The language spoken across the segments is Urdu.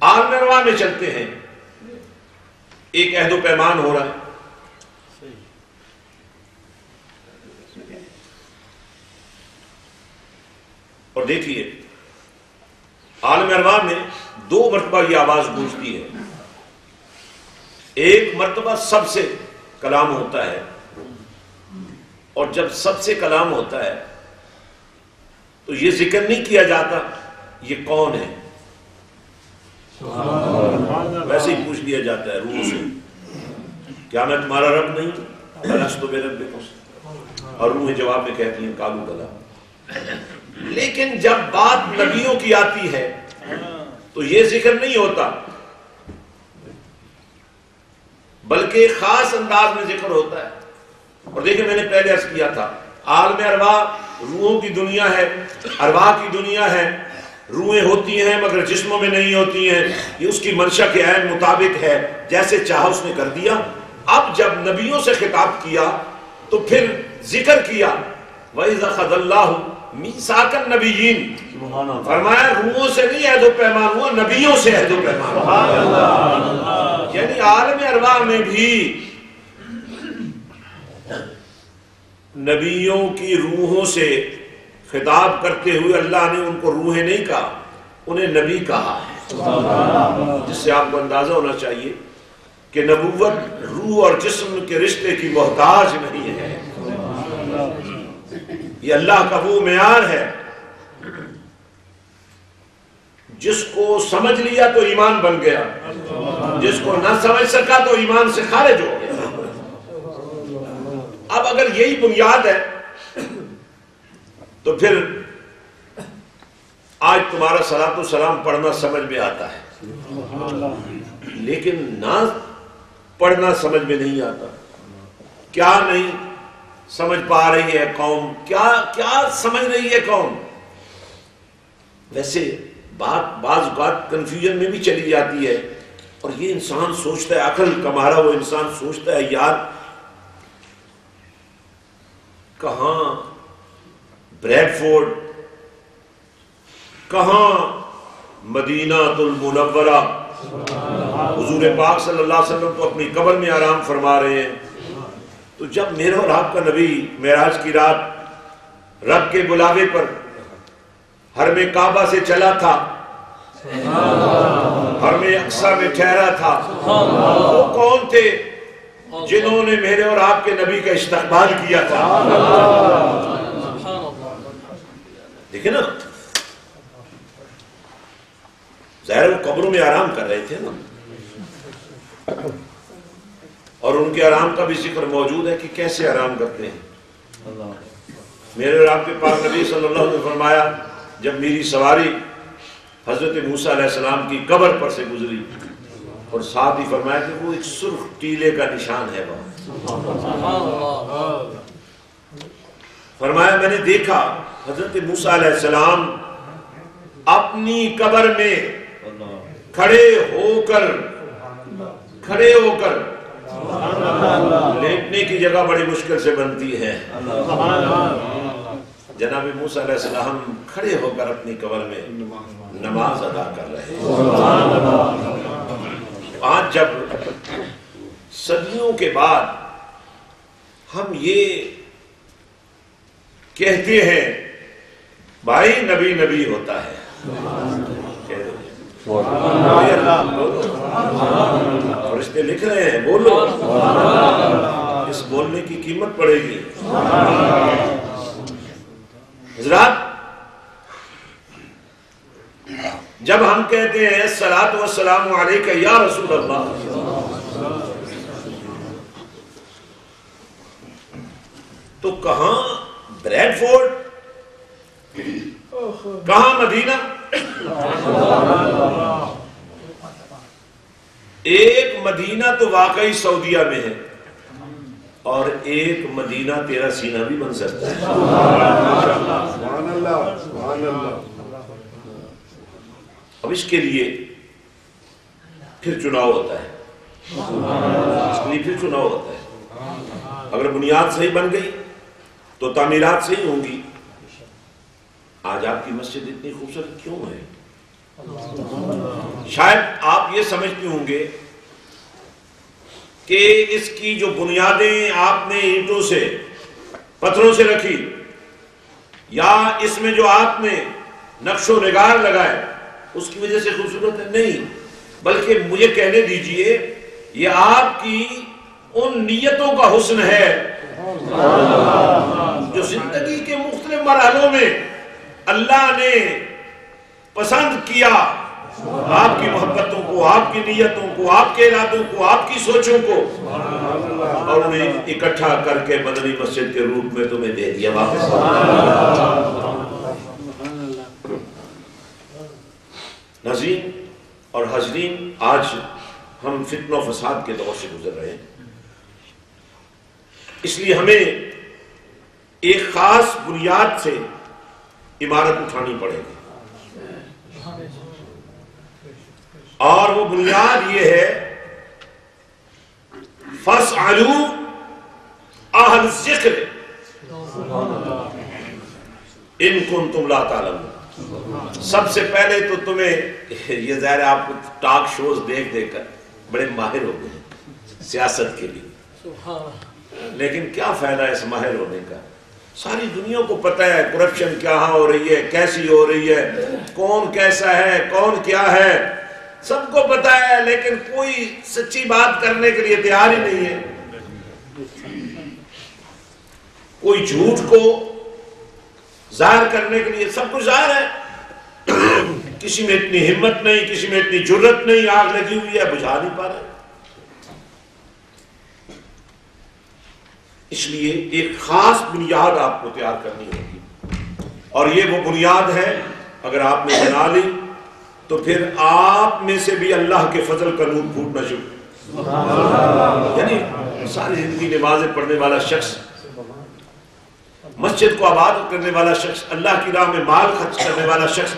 عالم ارواح میں چلتے ہیں، ایک عہد و پیمان ہو رہا ہے، اور دیکھیے عالم ارواح میں 2 مرتبہ یہ آواز گونجتی ہے۔ ایک مرتبہ سب سے کلام ہوتا ہے، اور جب سب سے کلام ہوتا ہے تو یہ ذکر نہیں کیا جاتا یہ کون ہے، ویسے ہی پوچھ لیا جاتا ہے روح سے، کیا میں تمہارا رب نہیں ہوں؟ الستو بربکم، اور روح جواب میں کہتی ہیں قالوا بلی۔ لیکن جب بات نبیوں کی آتی ہے تو یہ ذکر نہیں ہوتا، بلکہ خاص انداز میں ذکر ہوتا ہے۔ اور دیکھیں میں نے پہلے عرض کیا تھا، عالم ارواح روحوں کی دنیا ہے، ارواح کی دنیا ہے، روحیں ہوتی ہیں مگر جسموں میں نہیں ہوتی ہیں، یہ اس کی منشا کے عین مطابق ہے، جیسے چاہا اس نے کر دیا۔ اب جب نبیوں سے خطاب کیا تو پھر ذکر کیا وَإِذَا أَخَذَ اللَّهُ مِيثَاقَ النَّبِيِّينَ، فرمایا روحوں سے نہیں عہد و پیمان ہوا، نبیوں سے عہد و پیمان ہوا۔ یعنی عالم ارواح میں بھی نبیوں کی روحوں سے خطاب کرتے ہوئے اللہ نے ان کو روحیں نہیں کہا، انہیں نبی کہا ہے، جس سے آپ کو اندازہ ہونا چاہیے کہ نبوت روح اور جسم کے رشتے کی محتاج نہیں ہے، یہ اللہ کا وہ معیار ہے جس کو سمجھ لیا تو ایمان بن گیا، جس کو نہ سمجھ سکا تو ایمان سے خارج ہو گیا۔ اب اگر یہی بنیاد ہے تو پھر آج تمہارا صلاۃ و سلام پڑھنا سمجھ میں آتا ہے، لیکن نہ پڑھنا سمجھ میں نہیں آتا۔ کیا نہیں سمجھ پا رہی ہے قوم، کیا سمجھ رہی ہے قوم؟ ویسے بات بعض اوقات کنفیوژن میں بھی چلی جاتی ہے، اور یہ انسان سوچتا ہے، عقل کا مارا وہ انسان سوچتا ہے یار کہاں بریڈ فورڈ، کہاں مدینہ المنورہ، حضور پاک صلی اللہ علیہ وسلم تو اپنی قبر میں آرام فرما رہے ہیں، تو جب میرا اور آپ کا نبی معراج کی رات رب کے بلاوے پر حرم کعبہ سے چلا تھا، حرم اقصی میں ٹھہرا تھا، وہ کون تھے جنہوں نے میرے اور آپ کے نبی کا استقبال کیا تھا؟ دیکھیں نا، ظاہر وہ قبروں میں آرام کر رہے تھے نا، اور ان کے آرام کا بھی ذکر موجود ہے کہ کیسے آرام کرتے ہیں۔ میرے اور آپ کے پاک نبی صلی اللہ علیہ وسلم نے فرمایا جب میری سواری حضرت موسیٰ علیہ السلام کی قبر پر سے گزری، اور ساتھ ہی فرمایا کہ وہ ایک سرخ ٹیلے کا نشان ہے وہاں، فرمایا میں نے دیکھا حضرت موسیٰ علیہ السلام اپنی قبر میں کھڑے ہو کر لیٹنے کی جگہ بڑی مشکل سے بنتی ہے، جناب موسیٰ علیہ السلام کھڑے ہو کر اپنی قبر میں نماز ادا کر رہے ہیں۔ آج جب صدیوں کے بعد ہم یہ کہتے ہیں بھائی نبی نبی ہوتا ہے، فرشتے لکھ رہے ہیں بولو، اس بولنے کی قیمت پڑے گی۔ حضرات جب ہم کہتے ہیں الصلاۃ والسلام علیک یا رسول اللہ، تو کہاں بریڈ فورڈ، کہاں مدینہ؟ ایک مدینہ تو واقعی سعودیہ میں ہے، اور ایک مدینہ تیرا سینہ بھی بن سکتا ہے۔ سبحان اللہ، سبحان اللہ۔ اب اس کے لیے پھر چناؤ ہوتا ہے، اس کے لیے پھر چناؤ ہوتا ہے۔ اگر بنیاد صحیح بن گئی تو تعمیرات صحیح ہوں گی، آج آپ کی مسجد اتنی خوبصورت کیوں ہے؟ شاید آپ یہ سمجھتے ہوں گے کہ اس کی جو بنیادیں آپ نے اینٹوں سے پتھروں سے رکھی، یا اس میں جو آپ نے نقش و نگار لگائے اس کی وجہ سے خوبصورت ہے، نہیں، بلکہ مجھے کہنے دیجئے یہ آپ کی ان نیتوں کا حسن ہے جو زندگی کے مختلف مرحلوں میں اللہ نے پسند کیا، آپ کی محبتوں کو، آپ کی نیتوں کو، آپ کے ارادوں کو، آپ کی سوچوں کو، اور انہیں اکٹھا کر کے مدنی مسجد کے روپ میں تمہیں دے دیا واپس۔ ناظرین اور حاضرین، آج ہم فتنہ و فساد کے دور سے گزر رہے ہیں، اس لیے ہمیں ایک خاص بنیاد سے عمارت اٹھانی پڑے گی، اور وہ بنیاد یہ ہے فَاسْأَلُوا أَهْلَ الذِّكْرِ إِن كُنتُمْ لَا تَعْلَمُونَ۔ سب سے پہلے تو تمہیں یہ ظاہر ہے آپ کو ٹاک شوز دیکھ دیکھ کر بڑے ماہر ہو گئے ہیں سیاست کے لیے، لیکن کیا فائدہ ہے اس ماہر ہونے کا؟ ساری دنیا کو پتہ ہے کرپشن کیا ہو رہی ہے، کیسی ہو رہی ہے، کون کیسا ہے، کون کیا ہے، سب کو پتہ ہے، لیکن کوئی سچی بات کرنے کے لیے تیار ہی نہیں ہے۔ کوئی جھوٹ کو ظاہر کرنے کے لیے سب کچھ ظاہر ہے، کسی میں اتنی ہمت نہیں، کسی میں اتنی جرت نہیں، آگ لگی ہوئی ہے بجھا نہیں پا رہا۔ اس لیے ایک خاص بنیاد آپ کو تیار کرنی ہوگی، اور یہ وہ بنیاد ہے اگر آپ نے بنا لی تو پھر آپ میں سے بھی اللہ کے فضل کا نور پھوٹنا شروع، یعنی ساری زندگی نمازیں پڑھنے والا شخص، مسجد کو آباد کرنے والا شخص، اللہ کی راہ میں مال خرچ کرنے والا شخص،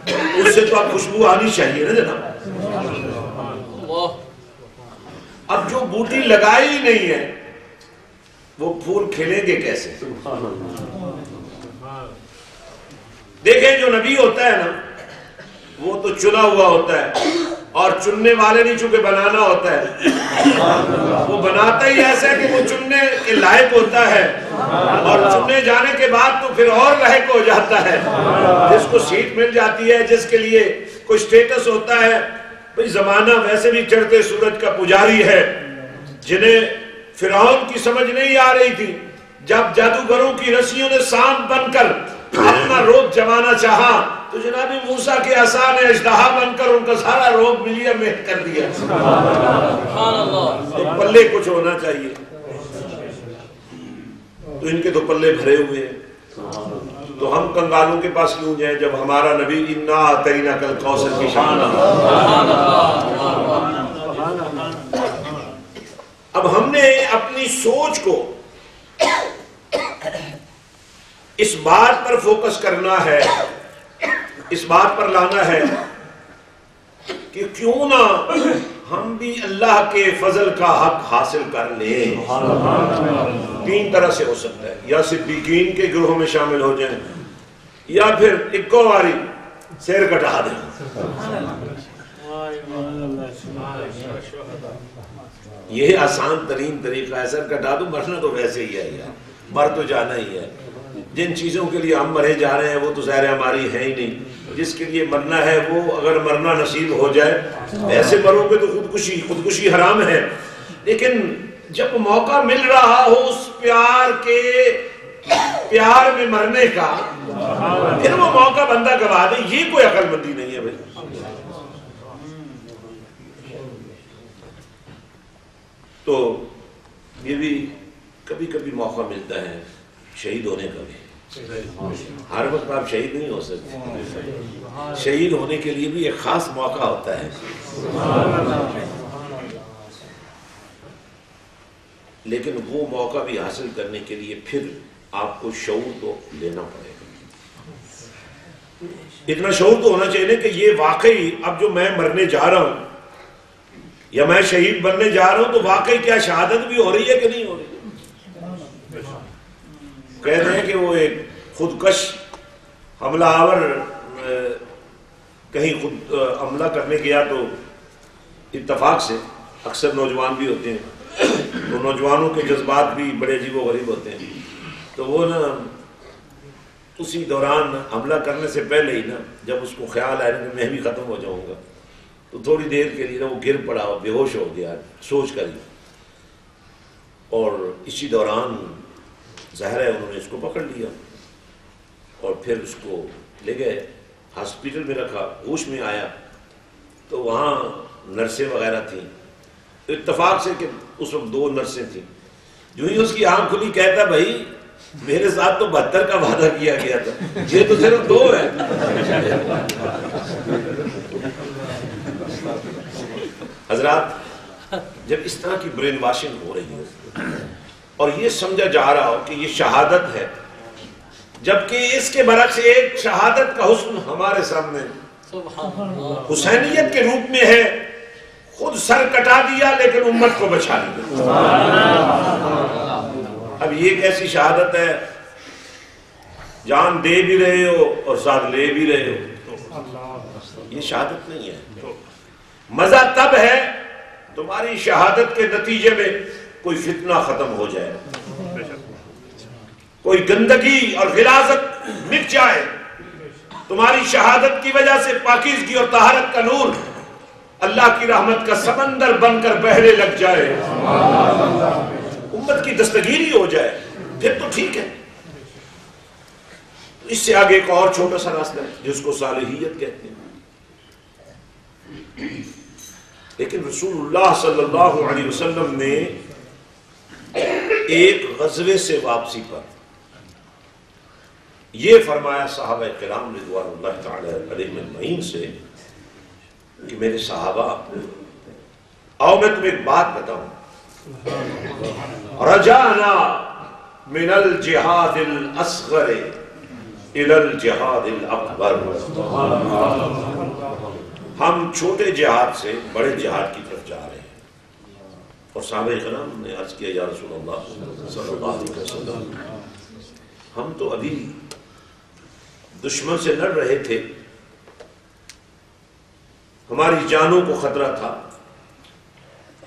اس سے تو اب خوشبو آنی چاہیے نا جناب۔ اب جو بوٹی لگائی ہی نہیں ہے وہ پھول کھلیں گے کیسے؟ دیکھیں جو نبی ہوتا ہے نا وہ تو چنا ہوا ہوتا ہے، اور چننے والے نہیں چونکہ بنانا ہوتا ہے، وہ بناتا ہی ایسا ہے کہ وہ چننے کے لائق ہوتا ہے، اور چننے جانے کے بعد تو پھر اور لائق ہو جاتا ہے، جس کو سیٹ مل جاتی ہے، جس کے لیے کوئی سٹیٹس ہوتا ہے۔ بھئی زمانہ ویسے بھی چڑھتے سورج کا پجاری ہے، جنہیں فرعون کی سمجھ نہیں آ رہی تھی، جب جادوگروں کی رسیوں نے سانپ بن کر اپنا روب جمانا چاہا تو جناب موسیٰ کے عصا نے اژدہا بن کر ان کا سارا روب ملیا میں کر دیا۔ تو پلے کچھ ہونا چاہیے، تو ان کے تو پلے بھرے ہوئے ہیں، تو ہم کنگالوں کے پاس کیوں جائیں جب ہمارا نبی اِنَّا أَعْطَيْنَاكَ الْكَوْثَرَ کی شان ہے۔ اب ہم نے اپنی سوچ کو اس بات پر فوکس کرنا ہے، اس بات پر لانا ہے کہ کیوں نہ ہم بھی اللہ کے فضل کا حق حاصل کر لیں۔ تین طرح سے ہو سکتا ہے، یا صدیقین کے گروہ میں شامل ہو جائیں، یا پھر اکو واری سیر کٹا دیں۔ یہ آسان ترین طریقہ ہے، سر کٹا دو، مرنا تو ویسے ہی ہے یار، مر تو جانا ہی ہے۔ جن چیزوں کے لیے ہم مرے جا رہے ہیں وہ تو ظاہر ہماری ہے ہی نہیں، جس کے لیے مرنا ہے وہ اگر مرنا نصیب ہو جائے، ایسے مرو گے تو خودکشی حرام ہے، لیکن جب موقع مل رہا ہو اس پیار میں مرنے کا، پھر وہ موقع بندہ گوا دے، یہ کوئی عقل مندی نہیں ہے بھائی۔ تو یہ بھی کبھی کبھی موقع ملتا ہے شہید ہونے کا بھی، ہر وقت آپ شہید نہیں ہو سکتے، شہید ہونے کے لیے بھی ایک خاص موقع ہوتا ہے، لیکن وہ موقع بھی حاصل کرنے کے لیے پھر آپ کو شعور تو لینا پڑے گا۔ اتنا شعور تو ہونا چاہیے کہ یہ واقعی اب جو میں مرنے جا رہا ہوں یا میں شہید بننے جا رہا ہوں تو واقعی کیا شہادت بھی ہو رہی ہے کہ نہیں ہو رہی ہے؟ کہتے ہیں کہ وہ ایک خودکش حملہ آور کہیں خود حملہ کرنے گیا تو اتفاق سے اکثر نوجوان بھی ہوتے ہیں، تو نوجوانوں کے جذبات بھی بڑے عجیب و غریب ہوتے ہیں، تو وہ نا اسی دوران حملہ کرنے سے پہلے ہی نا جب اس کو خیال آیا کہ میں بھی ختم ہو جاؤں گا، تو تھوڑی دیر کے لیے نا وہ گر پڑا اور بے ہوش ہو گیا سوچ کر ہی، اور اسی دوران ظاہر ہے انہوں نے اس کو پکڑ لیا اور پھر اس کو لے گئے ہاسپٹل میں رکھا، ہوش میں آیا تو وہاں نرسیں وغیرہ تھیں، اتفاق سے کہ اس وقت 2 نرسیں تھیں، جو ہی اس کی آنکھ کھلی کہتا بھائی میرے ساتھ تو 72 کا وعدہ کیا گیا تھا، یہ تو صرف 2 ہے۔ حضرات جب اس طرح کی برین واشنگ ہو رہی ہو اور یہ سمجھا جا رہا ہو کہ یہ شہادت ہے، جبکہ اس کے برعکس ایک شہادت کا حسن ہمارے سامنے حسینیت کے روپ میں ہے، خود سر کٹا دیا لیکن امت کو بچا لیا۔ اب یہ کیسی شہادت ہے، جان دے بھی رہے ہو اور ساتھ لے بھی رہے ہو، یہ شہادت نہیں ہے۔ مزہ تب ہے تمہاری شہادت کے نتیجے میں کوئی فتنہ ختم ہو جائے، کوئی گندگی اور غلاظت مٹ جائے، تمہاری شہادت کی وجہ سے پاکیزگی اور طہارت کا نور اللہ کی رحمت کا سمندر بن کر بہنے لگ جائے، امت کی دستگیری ہو جائے، پھر تو ٹھیک ہے۔ اس سے آگے ایک اور چھوٹا سا راستہ ہے جس کو صالحیت کہتے ہیں، لیکن رسول اللہ صلی اللہ علیہ وسلم نے ایک غزوے سے واپسی پر یہ فرمایا صحابہ کرام رضوان اللہ تعالی علیہم اجمعین سے کہ میرے صحابہ آؤ میں تمہیں ایک بات بتاؤں، رجعنا من الجہاد الاصغر الى الجہاد الاکبر، ہم چھوٹے جہاد سے بڑے جہاد کی طرف جا رہے ہیں۔ اور صحابہ کرام نے عرض کیا یا رسول اللہ صلی اللہ علیہ وسلم ہم تو ابھی دشمن سے لڑ رہے تھے، ہماری جانوں کو خطرہ تھا،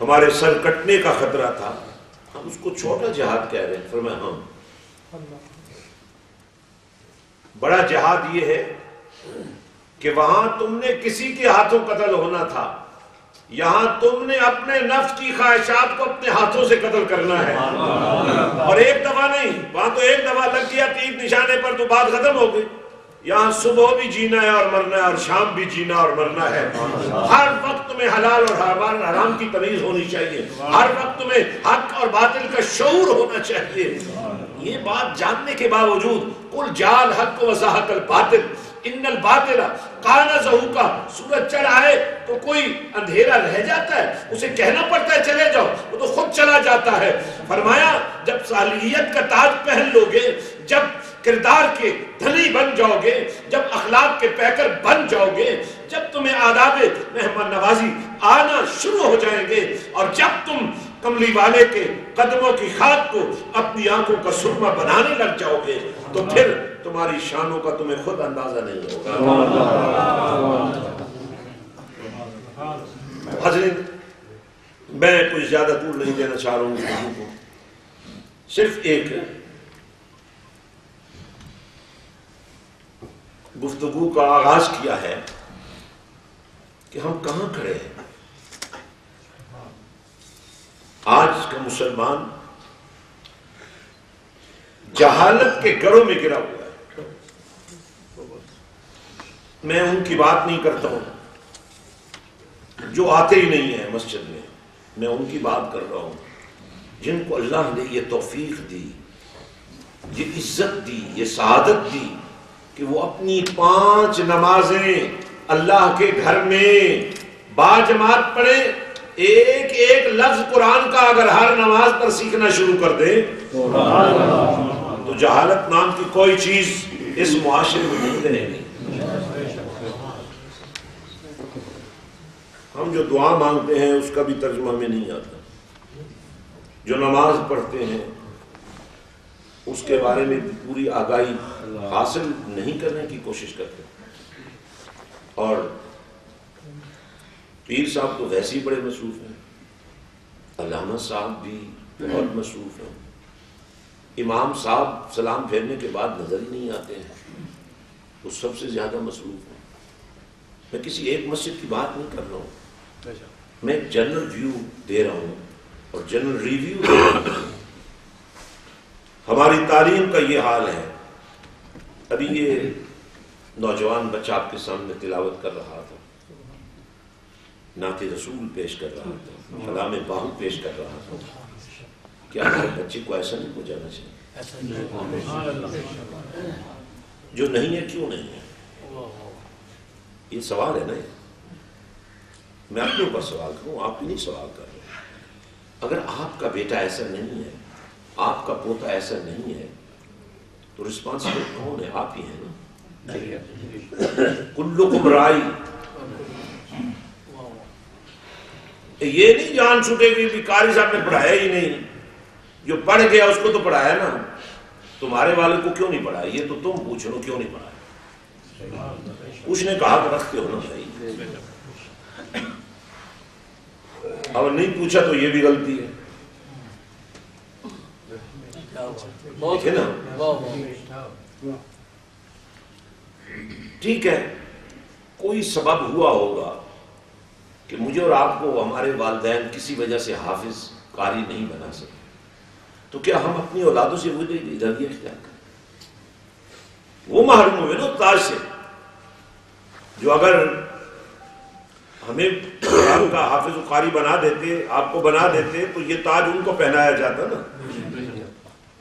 ہمارے سر کٹنے کا خطرہ تھا، ہم اس کو چھوٹا جہاد کہہ رہے ہیں۔ فرمایا ہاں، بڑا جہاد یہ ہے کہ وہاں تم نے کسی کے ہاتھوں قتل ہونا تھا، یہاں تم نے اپنے نفس کی خواہشات کو اپنے ہاتھوں سے قتل کرنا ہے، اور ایک دفعہ نہیں، وہاں تو ایک دفعہ لگ گیا تیر نشانے پر تو بات ختم ہو گئی، یہاں صبح بھی جینا ہے اور مرنا ہے اور شام بھی جینا اور مرنا ہے۔ ہر وقت تمہیں حلال اور حرام کی تمیز ہونی چاہیے، ہر وقت تمہیں حق اور باطل کا شعور ہونا چاہیے۔ یہ بات جاننے کے باوجود قل جاء الحق وزهق الباطل ان الباطل کان زہوقا، سورج چڑھ آئے تو کوئی اندھیرا رہ جاتا ہے، اسے کہنا پڑتا ہے چلے جاؤ، وہ تو خود چلا جاتا ہے۔ فرمایا جب صالحیت کا تاج پہن لو گے، جب کردار کے دھنی بن جاؤ گے، جب اخلاق کے پیکر بن جاؤ گے، جب تمہیں آداب مہمان نوازی آنا شروع ہو جائیں گے، اور جب تم کملی والے کے قدموں کی خاک کو اپنی آنکھوں کا سرما بنانے لگ جاؤ گے، تو پھر تمہاری شانوں کا تمہیں خود اندازہ نہیں ہوگا۔ حضرت میں کوئی زیادہ طول نہیں دینا چاہ رہا ہوں، صرف ایک گفتگو کا آغاز کیا ہے کہ ہم کہاں کھڑے ہیں۔ آج کا مسلمان جہالت کے گڑھوں میں گرا ہوا ہے۔ میں ان کی بات نہیں کرتا ہوں جو آتے ہی نہیں ہیں مسجد میں ان کی بات کر رہا ہوں جن کو اللہ نے یہ توفیق دی، یہ عزت دی، یہ سعادت دی کہ وہ اپنی 5 نمازیں اللہ کے گھر میں باجماعت پڑھیں، ایک ایک لفظ قرآن کا اگر ہر نماز پر سیکھنا شروع کر دیں تو جہالت نام کی کوئی چیز اس معاشرے میں نہیں رہے گی۔ ہم جو دعا مانگتے ہیں اس کا بھی ترجمہ ہمیں نہیں آتا، جو نماز پڑھتے ہیں اس کے بارے میں پوری آگاہی حاصل نہیں کرنے کی کوشش کرتے. اور پیر صاحب تو ویسے ہی بڑے مصروف ہیں، علامہ صاحب بھی بہت مصروف ہیں، امام صاحب سلام پھیرنے کے بعد نظر ہی نہیں آتے ہیں، وہ سب سے زیادہ مصروف ہیں. میں کسی ایک مسجد کی بات نہیں کر رہا ہوں، میں ایک جنرل ویو دے رہا ہوں اور جنرل ریویو دے رہا ہوں. ہماری تعلیم کا یہ حال ہے. ابھی یہ نوجوان بچہ آپ کے سامنے تلاوت کر رہا تھا، نعت رسول پیش کر رہا تھا، کلام باہو پیش کر رہا تھا. کیا ہمارے بچے کو ایسا نہیں ہو جانا چاہیے؟ جو نہیں ہے کیوں نہیں ہے؟ یہ سوال ہے نا. میں اپنے اوپر سوال کروں، آپ بھی نہیں سوال کر رہے. اگر آپ کا بیٹا ایسا نہیں ہے، آپ کا پوتا ایسا نہیں ہے، تو رسپانسبل کون ہے؟ آپ ہی ہیں نا. کلکم رائی. یہ نہیں جان چھوٹے کہ قاری صاحب نے پڑھایا ہی نہیں، جو پڑھ گیا اس کو تو پڑھایا نا. تمہارے والد کو کیوں نہیں پڑھایا؟ یہ تو تم پوچھ لو کیوں نہیں پڑھایا. کچھ نے کہا تو رکھتے ہو نا بھائی. اور نہیں پوچھا تو یہ بھی غلطی ہے نا. ٹھیک ہے، کوئی سبب ہوا ہوگا کہ مجھے اور آپ کو ہمارے والدین کسی وجہ سے حافظ قاری نہیں بنا سکے، تو کیا ہم اپنی اولادوں سے وہ رویہ اختیار کریں؟ وہ محروم ہوئے نا تاج سے. جو اگر ہمیں آپ کا حافظ و قاری بنا دیتے، آپ کو بنا دیتے، تو یہ تاج ان کو پہنایا جاتا نا.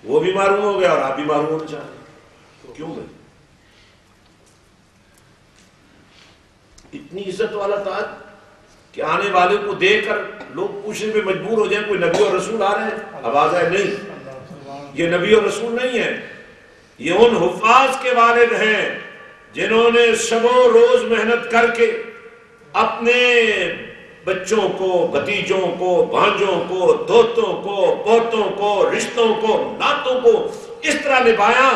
وہ بھی محروم ہو گیا اور آپ بھی محروم ہونا چاہ رہے. کیوں گئے؟ اتنی عزت والا تاج کہ آنے والے کو دیکھ کر لوگ پوچھنے پہ مجبور ہو جائیں کوئی نبی اور رسول آ رہے ہیں. آواز ہے نہیں، یہ نبی اور رسول نہیں ہے، یہ ان حفاظ کے والد ہیں جنہوں نے شبوں روز محنت کر کے اپنے بچوں کو، بھتیجوں کو، بھانجوں کو، دوتوں کو، پوتوں کو، رشتوں کو، ناتوں کو اس طرح نبھایا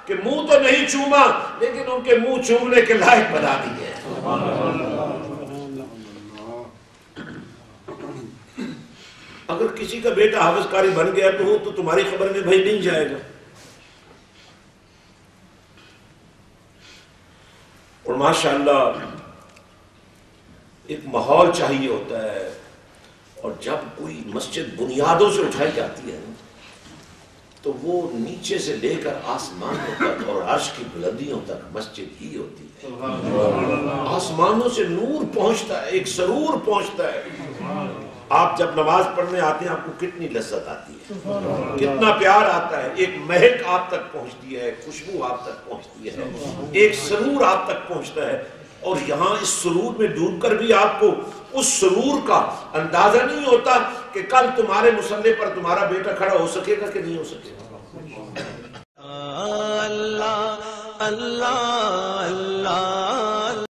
کہ منہ تو نہیں چوما لیکن ان کے منہ چومنے کے لائق بنا دیے. اگر کسی کا بیٹا حافظ قاری بن گیا تو وہ تو تمہاری خبر میں بھائی نہیں جائے گا. اور ماشاءاللہ ایک ماحول چاہیے ہوتا ہے. اور جب کوئی مسجد بنیادوں سے اٹھائی جاتی ہے تو وہ نیچے سے لے کر آسمانوں تک اور عرش کی بلندیوں تک مسجد ہی ہوتی ہے. آسمانوں سے نور پہنچتا ہے، ایک سرور پہنچتا ہے. آپ جب نماز پڑھنے آتے ہیں آپ کو کتنی لذت آتی ہے، کتنا پیار آتا ہے. ایک مہک آپ تک پہنچتی ہے، خوشبو آپ تک پہنچتی ہے، ایک سرور آپ تک پہنچتا ہے. اور یہاں اس سرور میں ڈوب کر بھی آپ کو اس سرور کا اندازہ نہیں ہوتا کہ کل تمہارے مصلی پر تمہارا بیٹا کھڑا ہو سکے گا کہ نہیں ہو سکے گا. اللہ اللہ اللہ